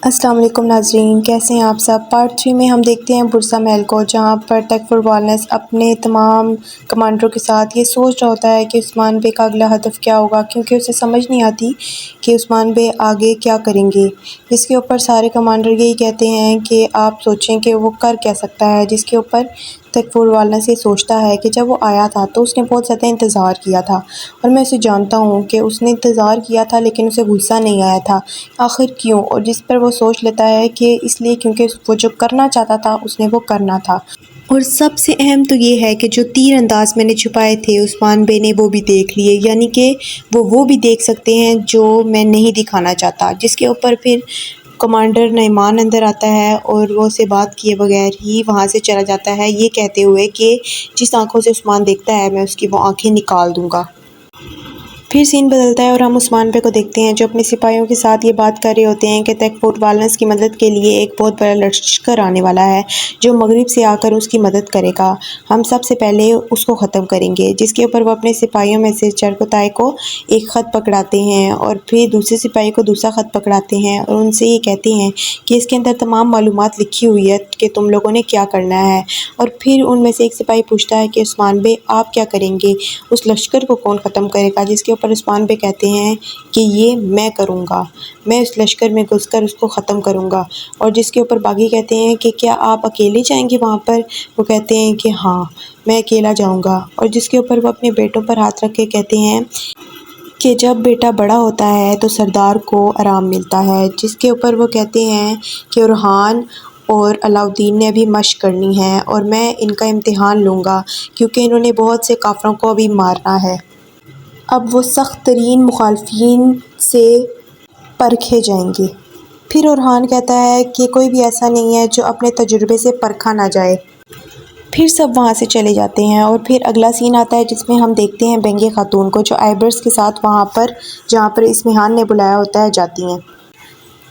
السلام علیکم ناظرین، کیسے ہیں آپ سب؟ پارٹ 3 میں ہم دیکھتے ہیں برسا محل کو، جہاں پر تکفر والنس اپنے تمام کمانڈروں کے ساتھ یہ سوچ رہا ہوتا ہے کہ عثمان بے کا اگلا ہدف کیا ہوگا، کیونکہ اسے سمجھ نہیں آتی کہ عثمان بے آگے کیا کریں گے۔ اس کے اوپر سارے کمانڈر یہی کہتے ہیں کہ آپ سوچیں کہ وہ کر کیا سکتا ہے، جس کے اوپر تکفر والنس یہ سوچتا ہے کہ جب وہ آیا تھا تو اس نے بہت زیادہ انتظار کیا تھا، اور میں اسے جانتا ہوں کہ اس نے انتظار کیا تھا لیکن اسے غصہ نہیں آیا تھا، آخر کیوں؟ اور جس پر وہ سوچ لیتا ہے کہ اس لیے کیونکہ وہ جو کرنا چاہتا تھا اس نے وہ کرنا تھا۔ اور سب سے اہم تو یہ ہے کہ جو تیر انداز میں نے چھپائے تھے عثمان بے نے وہ بھی دیکھ لیے، یعنی کہ وہ بھی دیکھ سکتے ہیں جو میں نہیں دکھانا چاہتا، جس کے اوپر پھر کمانڈر نعمان اندر آتا ہے اور وہ اسے بات کیے بغیر ہی وہاں سے چلا جاتا ہے، یہ کہتے ہوئے کہ جس آنکھوں سے عثمان دیکھتا ہے میں اس کی وہ آنکھیں نکال دوں گا۔ پھر سین بدلتا ہے اور ہم عثمان بے کو دیکھتے ہیں جو اپنے سپاہیوں کے ساتھ یہ بات کر رہے ہوتے ہیں کہ تکفر والنس کی مدد کے لیے ایک بہت بڑا لشکر آنے والا ہے جو مغرب سے آ کر اس کی مدد کرے گا، ہم سب سے پہلے اس کو ختم کریں گے۔ جس کے اوپر وہ اپنے سپاہیوں میں سے چغتائی کو ایک خط پکڑاتے ہیں اور پھر دوسرے سپاہی کو دوسرا خط پکڑاتے ہیں اور ان سے یہ کہتے ہیں کہ اس کے اندر تمام معلومات لکھی ہوئی ہے کہ تم لوگوں نے کیا کرنا ہے، اور پھر ان میں سے ایک سپاہی پوچھتا ہے کہ عثمان بے آپ کیا کریں گے، اس لشکر کو کون ختم کرے گا؟ جس کے اوپر عثمان بے کہتے ہیں کہ یہ میں کروں گا، میں اس لشکر میں گھس کر اس کو ختم کروں گا۔ اور جس کے اوپر باغی کہتے ہیں کہ کیا آپ اکیلے جائیں گے وہاں پر؟ وہ کہتے ہیں کہ ہاں میں اکیلا جاؤں گا۔ اور جس کے اوپر وہ اپنے بیٹوں پر ہاتھ رکھ کے کہتے ہیں کہ جب بیٹا بڑا ہوتا ہے تو سردار کو آرام ملتا ہے۔ جس کے اوپر وہ کہتے ہیں کہ اورحان اور علاؤدین نے ابھی مشق کرنی ہے اور میں ان کا امتحان لوں گا کیونکہ انہوں نے بہت سے کافروں کو ابھی مارنا ہے، اب وہ سخت ترین مخالفین سے پرکھے جائیں گے۔ پھر اورحان کہتا ہے کہ کوئی بھی ایسا نہیں ہے جو اپنے تجربے سے پرکھا نہ جائے۔ پھر سب وہاں سے چلے جاتے ہیں اور پھر اگلا سین آتا ہے جس میں ہم دیکھتے ہیں بنگے خاتون کو جو آئبرس کے ساتھ وہاں پر جہاں پر اسمہان نے بلایا ہوتا ہے جاتی ہیں۔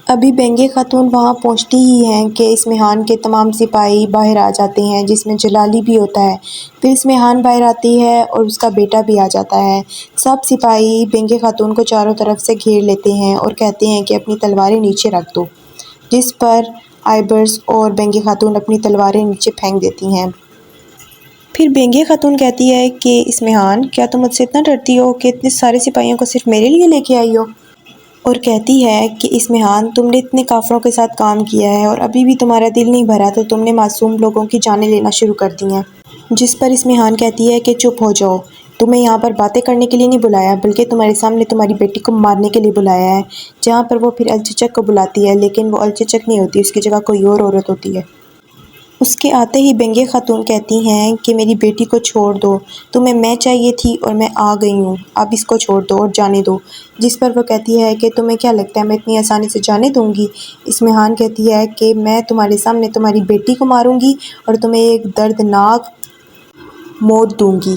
ابھی بنگے خاتون وہاں پہنچتی ہی ہیں کہ اسمہان کے تمام سپاہی باہر آ جاتے ہیں جس میں جلالی بھی ہوتا ہے، پھر اسمہان باہر آتی ہے اور اس کا بیٹا بھی آ جاتا ہے۔ سب سپاہی بنگے خاتون کو چاروں طرف سے گھیر لیتے ہیں اور کہتے ہیں کہ اپنی تلواریں نیچے رکھ دو، جس پر آئبرس اور بنگے خاتون اپنی تلواریں نیچے پھینک دیتی ہیں۔ پھر بنگے خاتون کہتی ہے کہ اسمہان کیا تم مجھ سے اتنا ڈرتی ہو کہ اتنے سارے سپاہیوں کو صرف میرے لیے لے کے آئی ہو؟ اور کہتی ہے کہ اسمہان تم نے اتنے کافروں کے ساتھ کام کیا ہے اور ابھی بھی تمہارا دل نہیں بھرا تو تم نے معصوم لوگوں کی جانیں لینا شروع کر دی ہیں۔ جس پر اسمہان کہتی ہے کہ چپ ہو جاؤ، تمہیں یہاں پر باتیں کرنے کے لیے نہیں بلایا بلکہ تمہارے سامنے تمہاری بیٹی کو مارنے کے لیے بلایا ہے۔ جہاں پر وہ پھر الچچک کو بلاتی ہے لیکن وہ الچچک نہیں ہوتی، اس کی جگہ کوئی اور عورت ہوتی ہے۔ اس کے آتے ہی بنگے خاتون کہتی ہیں کہ میری بیٹی کو چھوڑ دو، تمہیں میں چاہیے تھی اور میں آ گئی ہوں، اب اس کو چھوڑ دو اور جانے دو۔ جس پر وہ کہتی ہے کہ تمہیں کیا لگتا ہے میں اتنی آسانی سے جانے دوں گی؟ اسمہان کہتی ہے کہ میں تمہارے سامنے تمہاری بیٹی کو ماروں گی اور تمہیں ایک دردناک موت دوں گی۔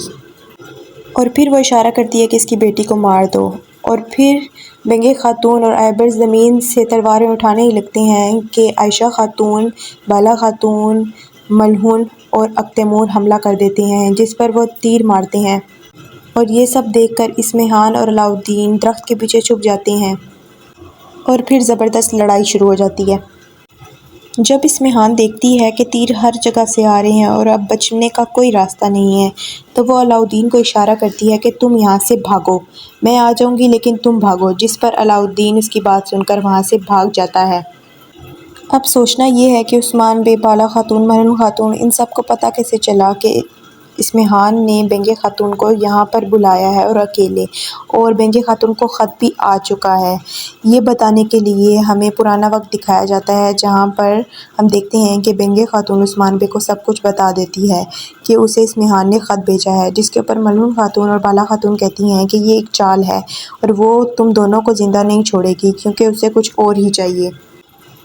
اور پھر وہ اشارہ کرتی ہے کہ اس کی بیٹی کو مار دو، اور پھر بنگے خاتون اور آئبرس زمین سے تلواریں اٹھانے ہی لگتے ہیں کہ عائشہ خاتون، بالا خاتون، ملہون اور اختمون حملہ کر دیتے ہیں، جس پر وہ تیر مارتے ہیں، اور یہ سب دیکھ کر اسمہان اور علاؤدین درخت کے پیچھے چھپ جاتے ہیں اور پھر زبردست لڑائی شروع ہو جاتی ہے۔ جب اسمہان دیکھتی ہے کہ تیر ہر جگہ سے آ رہے ہیں اور اب بچنے کا کوئی راستہ نہیں ہے تو وہ علاؤدین کو اشارہ کرتی ہے کہ تم یہاں سے بھاگو، میں آ جاؤں گی لیکن تم بھاگو۔ جس پر علاؤدین اس کی بات سن کر وہاں سے بھاگ جاتا ہے۔ اب سوچنا یہ ہے کہ عثمان بے، بالا خاتون، ملہون خاتون، ان سب کو پتہ کیسے چلا کہ اسمہان نے بنگے خاتون کو یہاں پر بلایا ہے اور اکیلے، اور بنگے خاتون کو خط بھی آ چکا ہے؟ یہ بتانے کے لیے ہمیں پرانا وقت دکھایا جاتا ہے جہاں پر ہم دیکھتے ہیں کہ بنگے خاتون عثمان بے کو سب کچھ بتا دیتی ہے کہ اسے اسمہان نے خط بھیجا ہے، جس کے اوپر ملہون خاتون اور بالا خاتون کہتی ہیں کہ یہ ایک چال ہے اور وہ تم دونوں کو زندہ نہیں چھوڑے گی کیونکہ اسے کچھ اور ہی چاہیے۔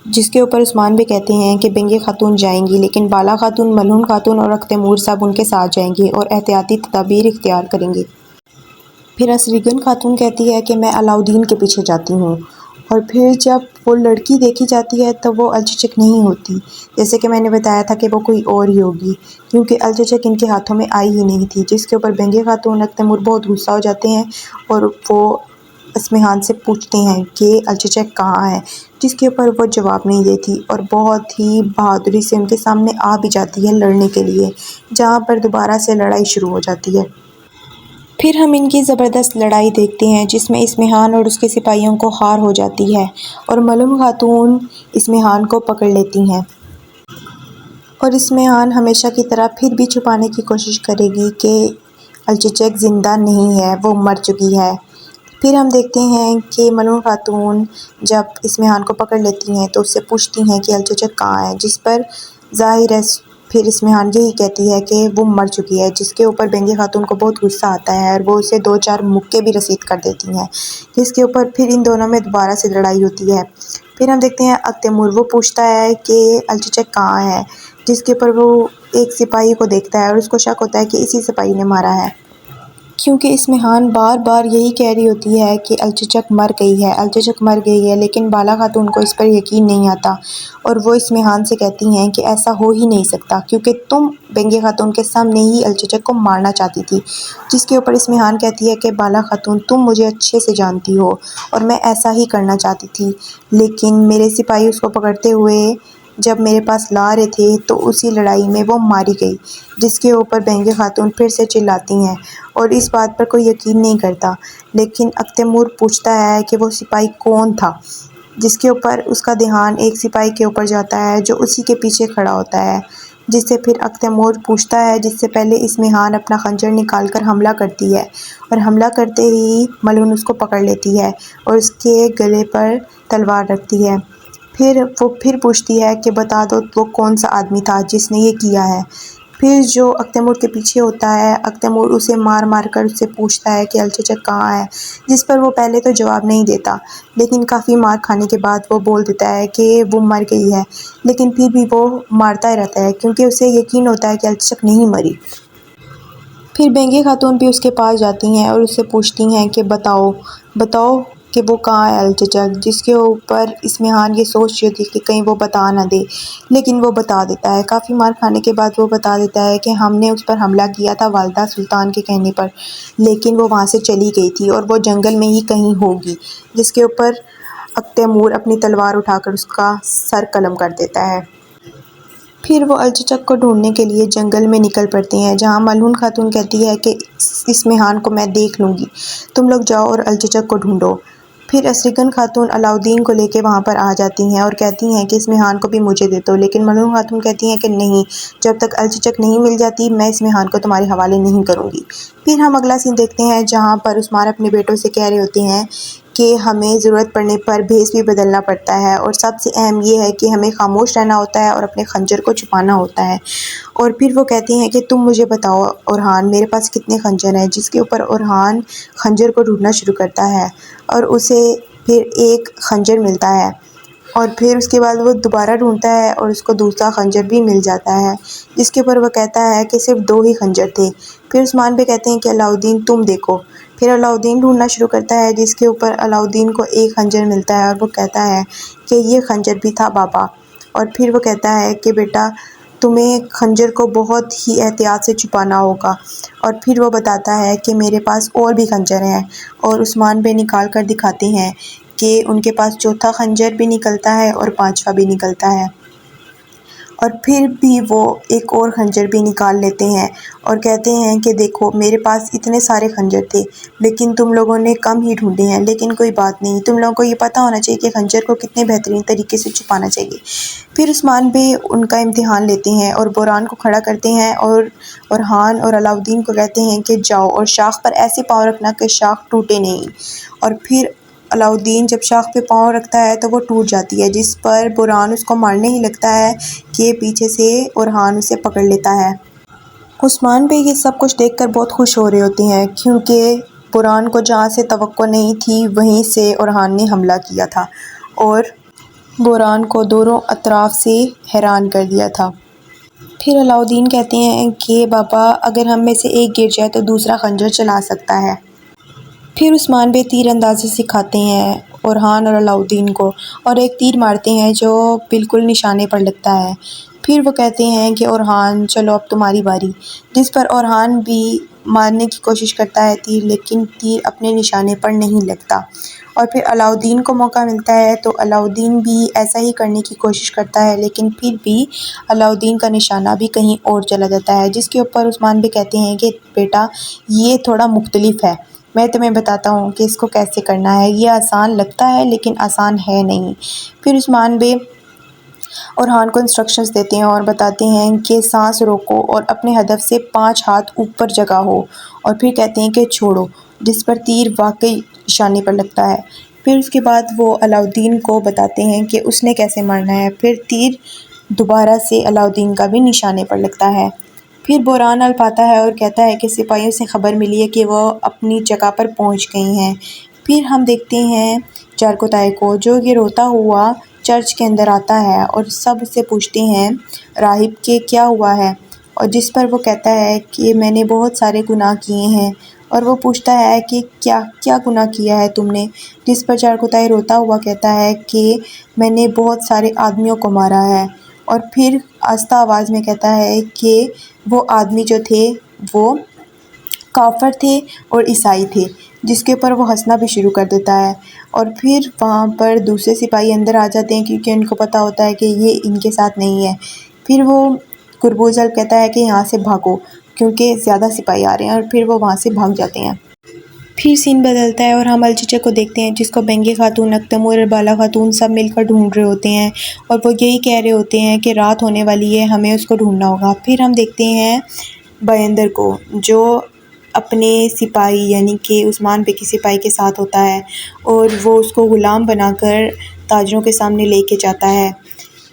جس کے اوپر عثمان بے کہتے ہیں کہ بنگے خاتون جائیں گی لیکن بالا خاتون، ملہون خاتون اور اختمور سب ان کے ساتھ جائیں گے اور احتیاطی تدابیر اختیار کریں گے۔ پھر اسریگن خاتون کہتی ہے کہ میں علاؤدین کے پیچھے جاتی ہوں، اور پھر جب وہ لڑکی دیکھی جاتی ہے تو وہ الچچک نہیں ہوتی، جیسے کہ میں نے بتایا تھا کہ وہ کوئی اور ہی ہوگی کیونکہ الچچک ان کے ہاتھوں میں آئی ہی نہیں تھی۔ جس کے اوپر بنگے خاتون، اختمور بہت غصہ ہو جاتے ہیں اور وہ اسمہان سے پوچھتے ہیں کہ الچچا کہاں ہے، جس کے اوپر وہ جواب نہیں دیتی اور بہت ہی بہادری سے ان کے سامنے آ بھی جاتی ہے لڑنے کے لیے، جہاں پر دوبارہ سے لڑائی شروع ہو جاتی ہے۔ پھر ہم ان کی زبردست لڑائی دیکھتے ہیں جس میں اسمہان اور اس کے سپاہیوں کو ہار ہو جاتی ہے اور ملون خاتون اسمہان کو پکڑ لیتی ہیں، اور اسمہان ہمیشہ کی طرح پھر بھی چھپانے کی کوشش کرے گی کہ الچچک زندہ نہیں ہے، وہ مر چکی ہے۔ پھر ہم دیکھتے ہیں کہ ملون خاتون جب اسمہان کو پکڑ لیتی ہیں تو اس سے پوچھتی ہیں کہ الچچک کہاں ہے، جس پر ظاہر ہے پھر اسمہان یہی کہتی ہے کہ وہ مر چکی ہے، جس کے اوپر بینگی خاتون کو بہت غصہ آتا ہے اور وہ اسے 2-4 مکے بھی رسید کر دیتی ہیں، جس کے اوپر پھر ان دونوں میں دوبارہ سے لڑائی ہوتی ہے۔ پھر ہم دیکھتے ہیں تیمور وہ پوچھتا ہے کہ الچچک کہاں ہے، جس کے اوپر وہ ایک سپاہی کو دیکھتا ہے اور اس کو شک ہوتا ہے کہ اسی سپاہی نے مارا ہے، کیونکہ اسمہان بار بار یہی کہہ رہی ہوتی ہے کہ الچچک مر گئی ہے، الچچک مر گئی ہے، لیکن بالا خاتون کو اس پر یقین نہیں آتا اور وہ اسمہان سے کہتی ہیں کہ ایسا ہو ہی نہیں سکتا کیونکہ تم بینگی خاتون کے سامنے ہی الچچک کو مارنا چاہتی تھی، جس کے اوپر اسمہان کہتی ہے کہ بالا خاتون تم مجھے اچھے سے جانتی ہو اور میں ایسا ہی کرنا چاہتی تھی، لیکن میرے سپاہی اس کو پکڑتے ہوئے جب میرے پاس لا رہے تھے تو اسی لڑائی میں وہ ماری گئی، جس کے اوپر بینگی خاتون پھر سے چلاتی ہیں اور اس بات پر کوئی یقین نہیں کرتا، لیکن تیمور پوچھتا ہے کہ وہ سپاہی کون تھا، جس کے اوپر اس کا دھیان ایک سپاہی کے اوپر جاتا ہے جو اسی کے پیچھے کھڑا ہوتا ہے، جس سے پھر تیمور پوچھتا ہے جس سے پہلے اسمہان اپنا خنجر نکال کر حملہ کرتی ہے اور حملہ کرتے ہی ملون اس کو پکڑ لیتی ہے اور اس کے گلے پر تلوار رکھتی ہے۔ پھر وہ پوچھتی ہے کہ بتا دو وہ کون سا آدمی تھا جس نے یہ کیا ہے۔ پھر جو تیمور کے پیچھے ہوتا ہے تیمور اسے مار مار کر اس سے پوچھتا ہے کہ الچچک کہاں ہے، جس پر وہ پہلے تو جواب نہیں دیتا، لیکن کافی مار کھانے کے بعد وہ بول دیتا ہے کہ وہ مر گئی ہے، لیکن پھر بھی وہ مارتا ہی رہتا ہے کیونکہ اسے یقین ہوتا ہے کہ الچچک نہیں مری۔ پھر بینگی خاتون بھی اس کے پاس جاتی ہیں اور اس سے پوچھتی ہیں کہ بتاؤ کہ وہ کہاں ہے الچچک، جس کے اوپر اسمہان یہ سوچ رہی تھی کہ کہیں وہ بتا نہ دے، لیکن وہ بتا دیتا ہے۔ کافی مار کھانے کے بعد وہ بتا دیتا ہے کہ ہم نے اس پر حملہ کیا تھا والدہ سلطان کے کہنے پر، لیکن وہ وہاں سے چلی گئی تھی اور وہ جنگل میں ہی کہیں ہوگی، جس کے اوپر تیمور اپنی تلوار اٹھا کر اس کا سر قلم کر دیتا ہے۔ پھر وہ الچچک کو ڈھونڈنے کے لیے جنگل میں نکل پڑتے ہیں، جہاں ملون خاتون کہتی ہے کہ اسمہان کو میں دیکھ لوں گی، تم لوگ جاؤ اور الچچک کو ڈھونڈو۔ پھر اسریگن خاتون علاؤدین کو لے کے وہاں پر آ جاتی ہیں اور کہتی ہیں کہ اسمہان کو بھی مجھے دے دو، لیکن ملون خاتون کہتی ہیں کہ نہیں، جب تک الچچک نہیں مل جاتی میں اسمہان کو تمہارے حوالے نہیں کروں گی۔ پھر ہم اگلا سین دیکھتے ہیں جہاں پر عثمان اپنے بیٹوں سے کہہ رہے ہوتے ہیں کہ ہمیں ضرورت پڑنے پر بھیس بھی بدلنا پڑتا ہے اور سب سے اہم یہ ہے کہ ہمیں خاموش رہنا ہوتا ہے اور اپنے خنجر کو چھپانا ہوتا ہے، اور پھر وہ کہتے ہیں کہ تم مجھے بتاؤ اورحان میرے پاس کتنے خنجر ہیں، جس کے اوپر اورحان خنجر کو ڈھونڈنا شروع کرتا ہے اور اسے پھر ایک خنجر ملتا ہے اور پھر اس کے بعد وہ دوبارہ ڈھونڈتا ہے اور اس کو دوسرا خنجر بھی مل جاتا ہے، جس کے اوپر وہ کہتا ہے کہ صرف 2 ہی خنجر تھے۔ پھر عثمان بھی کہتے ہیں کہ علاؤدین تم دیکھو۔ پھر علاؤدین ڈھونڈنا شروع کرتا ہے، جس کے اوپر علاؤدین کو ایک خنجر ملتا ہے اور وہ کہتا ہے کہ یہ خنجر بھی تھا بابا، اور پھر وہ کہتا ہے کہ بیٹا تمہیں خنجر کو بہت ہی احتیاط سے چھپانا ہوگا، اور پھر وہ بتاتا ہے کہ میرے پاس اور بھی خنجر ہیں، اور عثمان بے نکال کر دکھاتے ہیں کہ ان کے پاس چوتھا خنجر بھی نکلتا ہے اور 5واں بھی نکلتا ہے، اور پھر بھی وہ ایک اور خنجر بھی نکال لیتے ہیں اور کہتے ہیں کہ دیکھو میرے پاس اتنے سارے خنجر تھے لیکن تم لوگوں نے کم ہی ڈھونڈے ہیں، لیکن کوئی بات نہیں، تم لوگوں کو یہ پتہ ہونا چاہیے کہ خنجر کو کتنے بہترین طریقے سے چھپانا چاہیے۔ پھر عثمان بھی ان کا امتحان لیتے ہیں اور بحران کو کھڑا کرتے ہیں اور اورحان اور علاؤدین کو کہتے ہیں کہ جاؤ اور شاخ پر ایسے پاؤں رکھنا کہ شاخ ٹوٹے نہیں، اور پھر علاؤدین جب شاخ پہ پاؤں رکھتا ہے تو وہ ٹوٹ جاتی ہے، جس پر بحران اس کو مارنے ہی لگتا ہے کہ پیچھے سے اورحان اسے پکڑ لیتا ہے۔ عثمان بے یہ سب کچھ دیکھ کر بہت خوش ہو رہے ہوتے ہیں کیونکہ بحران کو جہاں سے توقع نہیں تھی وہیں سے اورحان نے حملہ کیا تھا اور بحران کو دونوں اطراف سے حیران کر دیا تھا۔ پھر علاؤدین کہتے ہیں کہ بابا اگر ہم میں سے ایک گر جائے تو دوسرا خنجر چلا سکتا ہے۔ پھر عثمان بے تیر اندازی سکھاتے ہیں اورحان اور علاؤدین کو اور ایک تیر مارتے ہیں جو بالکل نشانے پر لگتا ہے۔ پھر وہ کہتے ہیں کہ اورحان چلو اب تمہاری باری، جس پر اورحان بھی مارنے کی کوشش کرتا ہے تیر، لیکن تیر اپنے نشانے پر نہیں لگتا۔ اور پھر علاؤدین کو موقع ملتا ہے تو علاؤدین بھی ایسا ہی کرنے کی کوشش کرتا ہے، لیکن پھر بھی علاؤدین کا نشانہ بھی کہیں اور چلا جاتا ہے، جس کے اوپر عثمان بے کہتے ہیں کہ بیٹا یہ تھوڑا مختلف ہے، میں تمہیں بتاتا ہوں کہ اس کو کیسے کرنا ہے، یہ آسان لگتا ہے لیکن آسان ہے نہیں۔ پھر عثمان بے اورحان کو انسٹرکشنز دیتے ہیں اور بتاتے ہیں کہ سانس روکو اور اپنے ہدف سے 5 ہاتھ اوپر جگہ ہو، اور پھر کہتے ہیں کہ چھوڑو، جس پر تیر واقعی نشانے پر لگتا ہے۔ پھر اس کے بعد وہ علاؤدین کو بتاتے ہیں کہ اس نے کیسے مارنا ہے، پھر تیر دوبارہ سے علاؤدین کا بھی نشانے پر لگتا ہے۔ پھر بحران حلف آتا ہے اور کہتا ہے کہ سپاہیوں سے خبر ملی ہے کہ وہ اپنی جگہ پر پہنچ گئی ہیں۔ پھر ہم دیکھتے ہیں چاغاتائی کو، جو یہ روتا ہوا چرچ کے اندر آتا ہے اور سب سے پوچھتے ہیں راہب کہ کیا ہوا ہے، اور جس پر وہ کہتا ہے کہ میں نے بہت سارے گناہ کیے ہیں، اور وہ پوچھتا ہے کہ کیا گناہ کیا ہے تم نے، جس پر چاغاتائی روتا ہوا کہتا ہے کہ میں نے بہت سارے آدمیوں کو مارا ہے، اور پھر آہستہ آواز میں کہتا ہے کہ وہ آدمی جو تھے وہ کافر تھے اور عیسائی تھے، جس کے اوپر وہ ہنسنا بھی شروع کر دیتا ہے۔ اور پھر وہاں پر دوسرے سپاہی اندر آ جاتے ہیں کیونکہ ان کو پتہ ہوتا ہے کہ یہ ان کے ساتھ نہیں ہے۔ پھر وہ قربوز حلف کہتا ہے کہ یہاں سے بھاگو کیونکہ زیادہ سپاہی آ رہے ہیں، اور پھر وہ وہاں سے بھاگ جاتے ہیں۔ پھر سین بدلتا ہے اور ہم الچچک کو دیکھتے ہیں، جس کو بنگے خاتون، اکتمور اور بالا خاتون سب مل کر ڈھونڈ رہے ہوتے ہیں، اور وہ یہی کہہ رہے ہوتے ہیں کہ رات ہونے والی ہے، ہمیں اس کو ڈھونڈنا ہوگا۔ پھر ہم دیکھتے ہیں بیندر کو، جو اپنے سپاہی یعنی کہ عثمان بے کے سپاہی کے ساتھ ہوتا ہے، اور وہ اس کو غلام بنا کر تاجروں کے سامنے لے کے جاتا ہے،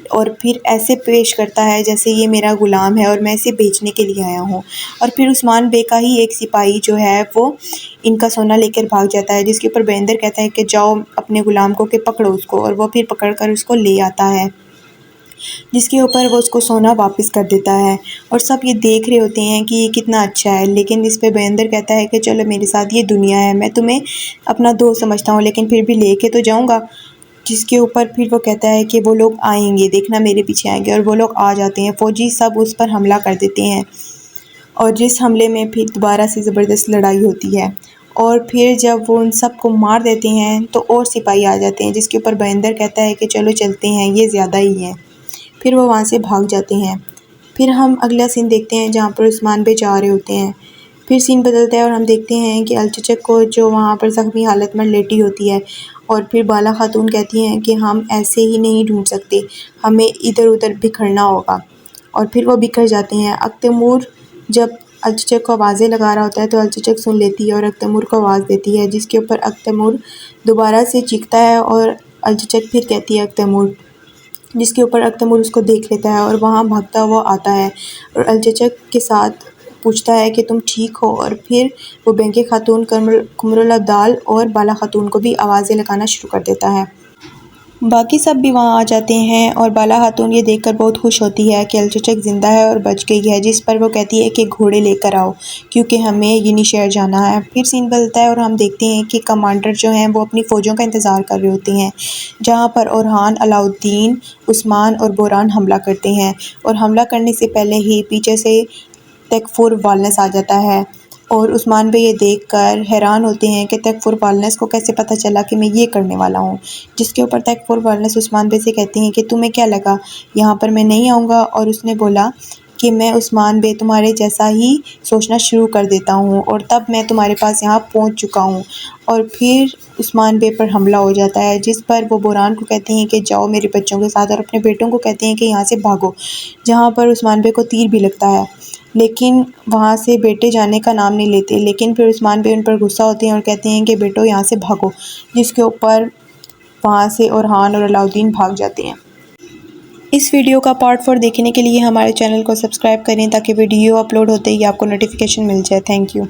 اور پھر ایسے پیش کرتا ہے جیسے یہ میرا غلام ہے اور میں اسے بیچنے کے لیے آیا ہوں۔ اور پھر عثمان بے کا ہی ایک سپاہی جو ہے وہ ان کا سونا لے کر بھاگ جاتا ہے، جس کے اوپر بیندر کہتا ہے کہ جاؤ اپنے غلام کو کہ پکڑو اس کو، اور وہ پھر پکڑ کر اس کو لے آتا ہے، جس کے اوپر وہ اس کو سونا واپس کر دیتا ہے۔ اور سب یہ دیکھ رہے ہوتے ہیں کہ یہ کتنا اچھا ہے، لیکن اس پہ بیندر کہتا ہے کہ چلو میرے ساتھ یہ دنیا ہے، میں تمہیں اپنا دوست سمجھتا ہوں لیکن پھر بھی لے کے تو جاؤں گا، جس کے اوپر پھر وہ کہتا ہے کہ وہ لوگ آئیں گے، دیکھنا میرے پیچھے آئیں گے، اور وہ لوگ آ جاتے ہیں، فوجی سب اس پر حملہ کر دیتے ہیں، اور جس حملے میں پھر دوبارہ سے زبردست لڑائی ہوتی ہے۔ اور پھر جب وہ ان سب کو مار دیتے ہیں تو اور سپاہی آ جاتے ہیں، جس کے اوپر بیندر کہتا ہے کہ چلو چلتے ہیں، یہ زیادہ ہی ہیں، پھر وہ وہاں سے بھاگ جاتے ہیں۔ پھر ہم اگلا سین دیکھتے ہیں جہاں پر عثمان بے جا رہے ہوتے ہیں۔ پھر سین بدلتا ہے اور ہم دیکھتے ہیں کہ الچچک کو، جو وہاں پر زخمی حالت میں لیٹی ہوتی ہے، اور پھر بالا خاتون کہتی ہیں کہ ہم ایسے ہی نہیں ڈھونڈ سکتے، ہمیں ادھر ادھر بکھرنا ہوگا، اور پھر وہ بکھر جاتے ہیں۔ اکتمور جب الچچک کو آوازیں لگا رہا ہوتا ہے تو الچچک سن لیتی ہے اور اکتمور کو آواز دیتی ہے، جس کے اوپر اکتمور دوبارہ سے چیختا ہے، اور الچچک پھر کہتی ہے اکتمور، جس کے اوپر اکتمور اس کو دیکھ لیتا ہے اور وہاں بھاگتا ہوا آتا ہے، اور الچچک کے ساتھ پوچھتا ہے کہ تم ٹھیک ہو، اور پھر وہ بنگے خاتون، قمرالابدال اور بالا خاتون کو بھی آوازیں لگانا شروع کر دیتا ہے۔ باقی سب بھی وہاں آ جاتے ہیں، اور بالا خاتون یہ دیکھ کر بہت خوش ہوتی ہے کہ الچچک زندہ ہے اور بچ گئی ہے، جس پر وہ کہتی ہے کہ گھوڑے لے کر آؤ کیونکہ ہمیں ینی شہر جانا ہے۔ پھر سین بدلتا ہے اور ہم دیکھتے ہیں کہ کمانڈر جو ہیں وہ اپنی فوجوں کا انتظار کر رہے ہوتے ہیں، جہاں پر اورحان، علاؤدین، عثمان اور بحران حملہ کرتے ہیں، اور حملہ کرنے سے پہلے ہی پیچھے سے تکفر والنس آ جاتا ہے، اور عثمان بے یہ دیکھ کر حیران ہوتے ہیں کہ تکفر والنس کو کیسے پتہ چلا کہ میں یہ کرنے والا ہوں، جس کے اوپر تکفر والنس عثمان بے سے کہتے ہیں کہ تمہیں کیا لگا یہاں پر میں نہیں آؤں گا، اور اس نے بولا کہ میں عثمان بے تمہارے جیسا ہی سوچنا شروع کر دیتا ہوں، اور تب میں تمہارے پاس یہاں پہنچ چکا ہوں، اور پھر عثمان بے پر حملہ ہو جاتا ہے، جس پر وہ بحران کو کہتے ہیں کہ جاؤ میرے بچوں کے ساتھ، اور اپنے بیٹوں کو کہتے ہیں کہ یہاں سے بھاگو، جہاں پر عثمان بے کو تیر بھی لگتا ہے، لیکن وہاں سے بیٹے جانے کا نام نہیں لیتے، لیکن پھر عثمان بے ان پر غصہ ہوتے ہیں اور کہتے ہیں کہ بیٹو یہاں سے بھاگو، جس کے اوپر وہاں سے اورحان اور علاؤدین بھاگ جاتے ہیں۔ اس ویڈیو کا پارٹ 4 دیکھنے کے لیے ہمارے چینل کو سبسکرائب کریں تاکہ ویڈیو اپلوڈ ہوتے ہی آپ کو نوٹیفیکیشن مل جائے۔ Thank you.